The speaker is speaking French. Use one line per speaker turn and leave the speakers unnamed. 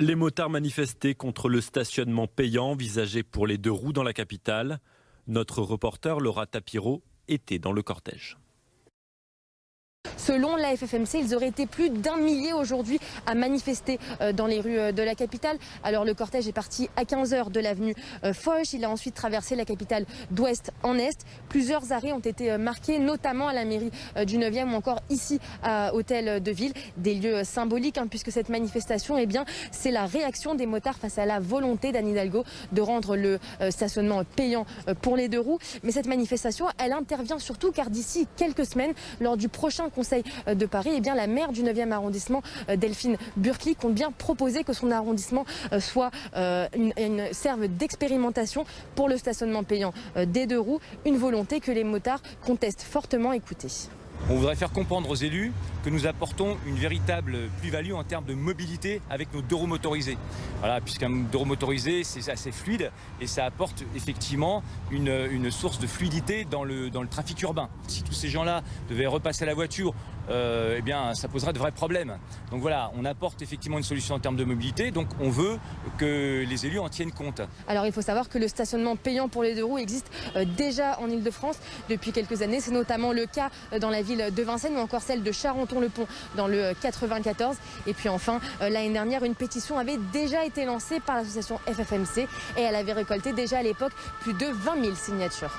Les motards manifestaient contre le stationnement payant envisagé pour les deux roues dans la capitale. Notre reporter Laura Tapiro était dans le cortège.
Selon la FFMC, ils auraient été plus d'1 millier aujourd'hui à manifester dans les rues de la capitale. Alors le cortège est parti à 15 h de l'avenue Foch. Il a ensuite traversé la capitale d'ouest en est. Plusieurs arrêts ont été marqués, notamment à la mairie du 9e ou encore ici à Hôtel de Ville. Des lieux symboliques puisque cette manifestation, c'est la réaction des motards face à la volonté d'Anne Hidalgo de rendre le stationnement payant pour les deux roues. Mais cette manifestation, elle intervient surtout car d'ici quelques semaines, lors du prochain Conseil de Paris, la maire du 9e arrondissement, Delphine Burkli, compte bien proposer que son arrondissement soit serve d'expérimentation pour le stationnement payant des deux roues, une volonté que les motards contestent fortement. Écoutez.
On voudrait faire comprendre aux élus que nous apportons une véritable plus-value en termes de mobilité avec nos deux roues motorisées. Voilà, puisqu'un deux roues motorisé, c'est assez fluide et ça apporte effectivement une source de fluidité dans le trafic urbain. Si tous ces gens-là devaient repasser à la voiture, ça poserait de vrais problèmes. Donc voilà, on apporte effectivement une solution en termes de mobilité, donc on veut que les élus en tiennent compte.
Alors il faut savoir que le stationnement payant pour les deux roues existe déjà en Ile-de-France depuis quelques années. C'est notamment le cas dans la ville de Vincennes ou encore celle de Charenton-le-Pont dans le 94. Et puis enfin, l'année dernière, une pétition avait déjà été lancée par l'association FFMC et elle avait récolté déjà à l'époque plus de 20 000 signatures.